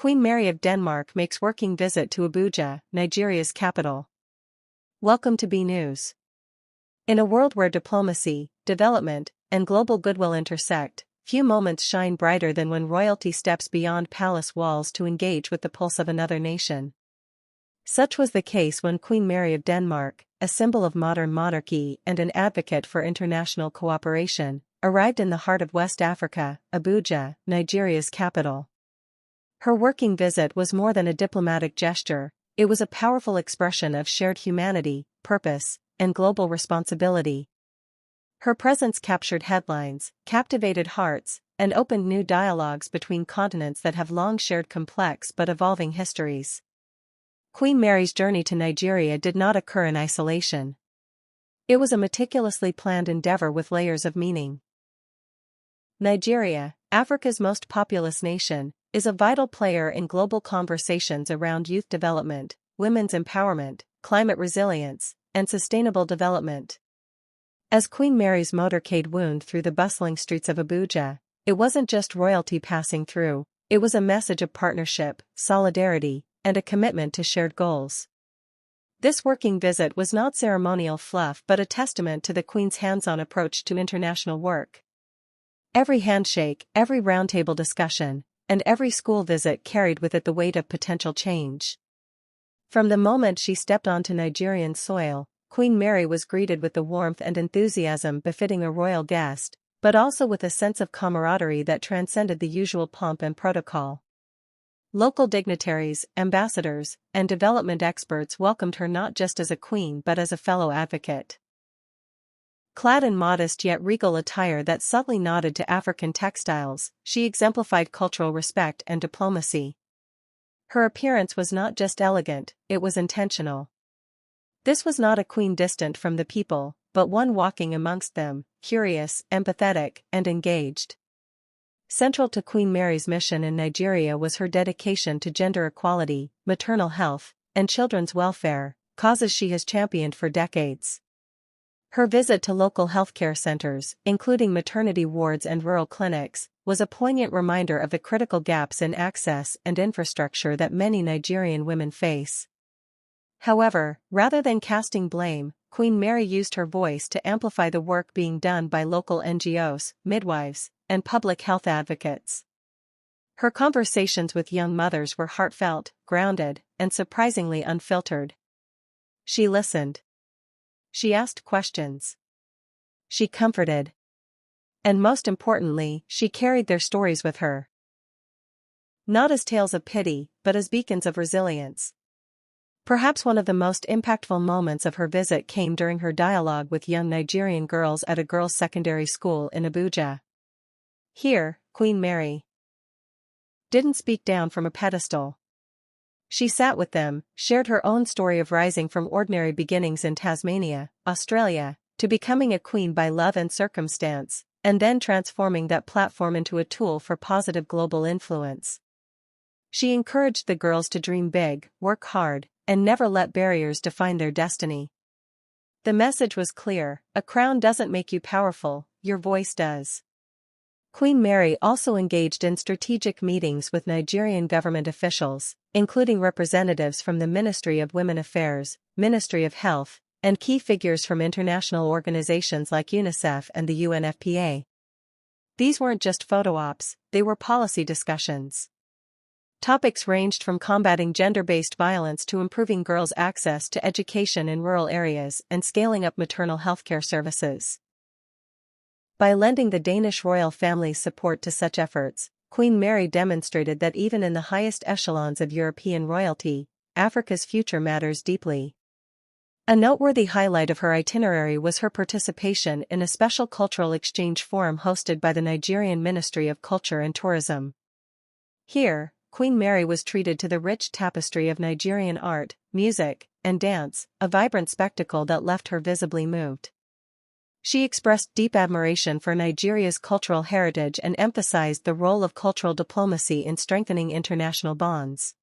Queen Mary of Denmark makes working visit to Abuja, Nigeria's capital. Welcome to B News. In a world where diplomacy, development, and global goodwill intersect, few moments shine brighter than when royalty steps beyond palace walls to engage with the pulse of another nation. Such was the case when Queen Mary of Denmark, a symbol of modern monarchy and an advocate for international cooperation, arrived in the heart of West Africa, Abuja, Nigeria's capital. Her working visit was more than a diplomatic gesture, it was a powerful expression of shared humanity, purpose, and global responsibility. Her presence captured headlines, captivated hearts, and opened new dialogues between continents that have long shared complex but evolving histories. Queen Mary's journey to Nigeria did not occur in isolation. It was a meticulously planned endeavor with layers of meaning. Nigeria, Africa's most populous nation, is a vital player in global conversations around youth development, women's empowerment, climate resilience, and sustainable development. As Queen Mary's motorcade wound through the bustling streets of Abuja, it wasn't just royalty passing through, it was a message of partnership, solidarity, and a commitment to shared goals. This working visit was not ceremonial fluff but a testament to the Queen's hands-on approach to international work. Every handshake, every roundtable discussion, and every school visit carried with it the weight of potential change. From the moment she stepped onto Nigerian soil, Queen Mary was greeted with the warmth and enthusiasm befitting a royal guest, but also with a sense of camaraderie that transcended the usual pomp and protocol. Local dignitaries, ambassadors, and development experts welcomed her not just as a queen but as a fellow advocate. Clad in modest yet regal attire that subtly nodded to African textiles, she exemplified cultural respect and diplomacy. Her appearance was not just elegant, it was intentional. This was not a queen distant from the people, but one walking amongst them, curious, empathetic, and engaged. Central to Queen Mary's mission in Nigeria was her dedication to gender equality, maternal health, and children's welfare, causes she has championed for decades. Her visit to local healthcare centers, including maternity wards and rural clinics, was a poignant reminder of the critical gaps in access and infrastructure that many Nigerian women face. However, rather than casting blame, Queen Mary used her voice to amplify the work being done by local NGOs, midwives, and public health advocates. Her conversations with young mothers were heartfelt, grounded, and surprisingly unfiltered. She listened. She asked questions. She comforted. And most importantly, she carried their stories with her. Not as tales of pity, but as beacons of resilience. Perhaps one of the most impactful moments of her visit came during her dialogue with young Nigerian girls at a girls' secondary school in Abuja. Here, Queen Mary didn't speak down from a pedestal. She sat with them, shared her own story of rising from ordinary beginnings in Tasmania, Australia, to becoming a queen by love and circumstance, and then transforming that platform into a tool for positive global influence. She encouraged the girls to dream big, work hard, and never let barriers define their destiny. The message was clear: a crown doesn't make you powerful, your voice does. Queen Mary also engaged in strategic meetings with Nigerian government officials, including representatives from the Ministry of Women Affairs, Ministry of Health, and key figures from international organizations like UNICEF and the UNFPA. These weren't just photo ops, they were policy discussions. Topics ranged from combating gender-based violence to improving girls' access to education in rural areas and scaling up maternal healthcare services. By lending the Danish royal family's support to such efforts, Queen Mary demonstrated that even in the highest echelons of European royalty, Africa's future matters deeply. A noteworthy highlight of her itinerary was her participation in a special cultural exchange forum hosted by the Nigerian Ministry of Culture and Tourism. Here, Queen Mary was treated to the rich tapestry of Nigerian art, music, and dance, a vibrant spectacle that left her visibly moved. She expressed deep admiration for Nigeria's cultural heritage and emphasized the role of cultural diplomacy in strengthening international bonds.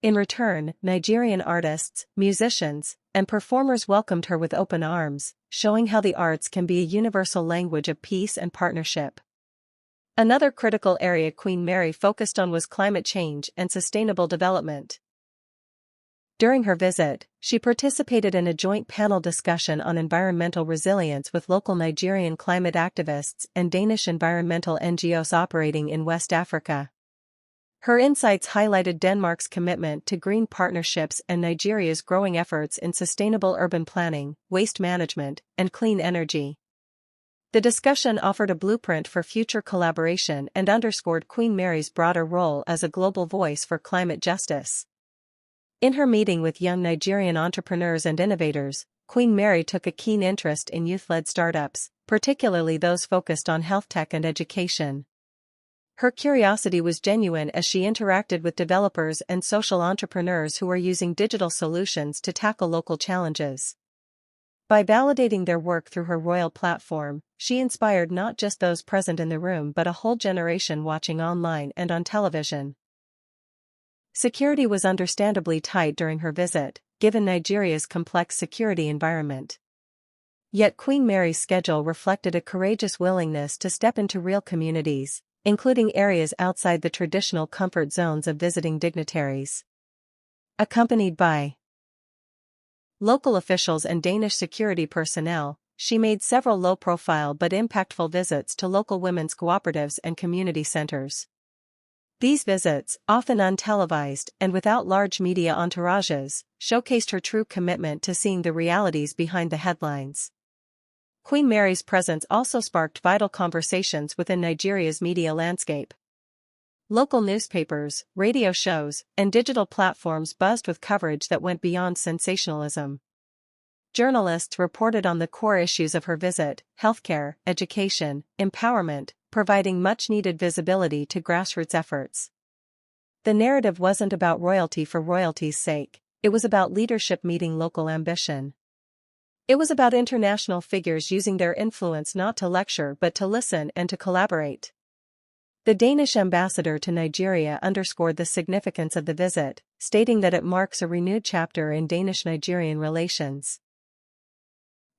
In return, Nigerian artists, musicians, and performers welcomed her with open arms, showing how the arts can be a universal language of peace and partnership. Another critical area Queen Mary focused on was climate change and sustainable development. During her visit, she participated in a joint panel discussion on environmental resilience with local Nigerian climate activists and Danish environmental NGOs operating in West Africa. Her insights highlighted Denmark's commitment to green partnerships and Nigeria's growing efforts in sustainable urban planning, waste management, and clean energy. The discussion offered a blueprint for future collaboration and underscored Queen Mary's broader role as a global voice for climate justice. In her meeting with young Nigerian entrepreneurs and innovators, Queen Mary took a keen interest in youth-led startups, particularly those focused on health tech and education. Her curiosity was genuine as she interacted with developers and social entrepreneurs who are using digital solutions to tackle local challenges. By validating their work through her royal platform, she inspired not just those present in the room but a whole generation watching online and on television. Security was understandably tight during her visit, given Nigeria's complex security environment. Yet Queen Mary's schedule reflected a courageous willingness to step into real communities, including areas outside the traditional comfort zones of visiting dignitaries. Accompanied by local officials and Danish security personnel, she made several low-profile but impactful visits to local women's cooperatives and community centers. These visits, often untelevised and without large media entourages, showcased her true commitment to seeing the realities behind the headlines. Queen Mary's presence also sparked vital conversations within Nigeria's media landscape. Local newspapers, radio shows, and digital platforms buzzed with coverage that went beyond sensationalism. Journalists reported on the core issues of her visit: healthcare, education, empowerment, providing much-needed visibility to grassroots efforts. The narrative wasn't about royalty for royalty's sake, it was about leadership meeting local ambition. It was about international figures using their influence not to lecture but to listen and to collaborate. The Danish ambassador to Nigeria underscored the significance of the visit, stating that it marks a renewed chapter in Danish-Nigerian relations.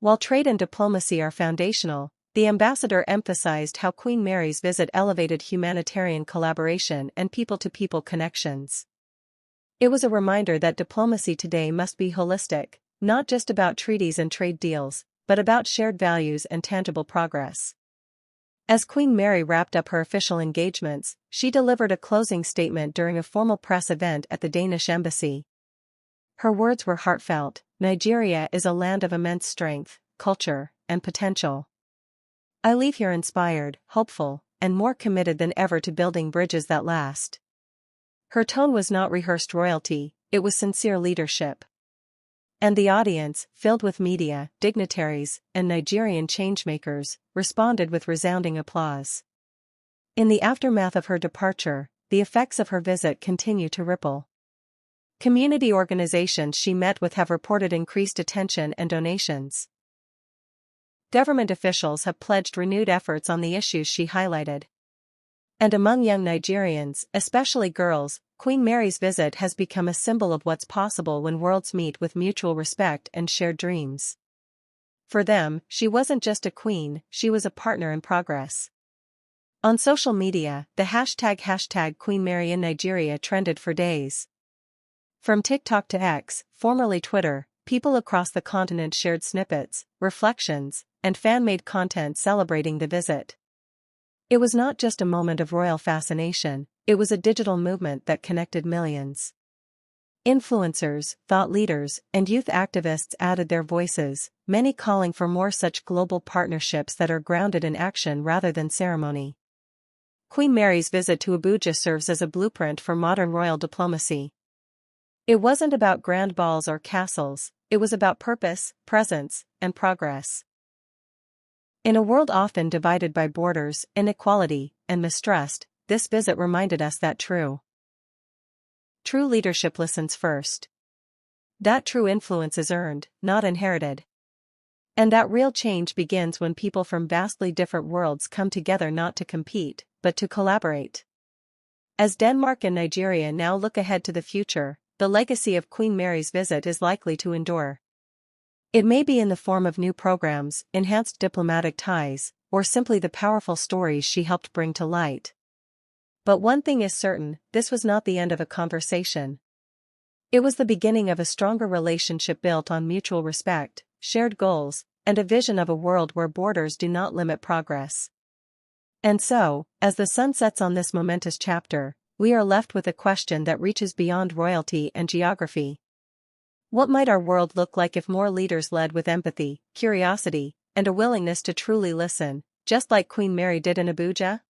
While trade and diplomacy are foundational, the ambassador emphasized how Queen Mary's visit elevated humanitarian collaboration and people-to-people connections. It was a reminder that diplomacy today must be holistic, not just about treaties and trade deals, but about shared values and tangible progress. As Queen Mary wrapped up her official engagements, she delivered a closing statement during a formal press event at the Danish embassy. Her words were heartfelt: "Nigeria is a land of immense strength, culture, and potential. I leave here inspired, hopeful, and more committed than ever to building bridges that last." Her tone was not rehearsed royalty, it was sincere leadership. And the audience, filled with media, dignitaries, and Nigerian changemakers, responded with resounding applause. In the aftermath of her departure, the effects of her visit continue to ripple. Community organizations she met with have reported increased attention and donations. Government officials have pledged renewed efforts on the issues she highlighted. And among young Nigerians, especially girls, Queen Mary's visit has become a symbol of what's possible when worlds meet with mutual respect and shared dreams. For them, she wasn't just a queen, she was a partner in progress. On social media, the hashtag Queen Mary in Nigeria trended for days. From TikTok to X, formerly Twitter, people across the continent shared snippets, reflections, and fan-made content celebrating the visit. It was not just a moment of royal fascination, it was a digital movement that connected millions. Influencers, thought leaders, and youth activists added their voices, many calling for more such global partnerships that are grounded in action rather than ceremony. Queen Mary's visit to Abuja serves as a blueprint for modern royal diplomacy. It wasn't about grand balls or castles, it was about purpose, presence, and progress. In a world often divided by borders, inequality, and mistrust, this visit reminded us that true leadership listens first. That true influence is earned, not inherited. And that real change begins when people from vastly different worlds come together not to compete, but to collaborate. As Denmark and Nigeria now look ahead to the future, the legacy of Queen Mary's visit is likely to endure. It may be in the form of new programs, enhanced diplomatic ties, or simply the powerful stories she helped bring to light. But one thing is certain, this was not the end of a conversation. It was the beginning of a stronger relationship built on mutual respect, shared goals, and a vision of a world where borders do not limit progress. And so, as the sun sets on this momentous chapter, we are left with a question that reaches beyond royalty and geography. What might our world look like if more leaders led with empathy, curiosity, and a willingness to truly listen, just like Queen Mary did in Abuja?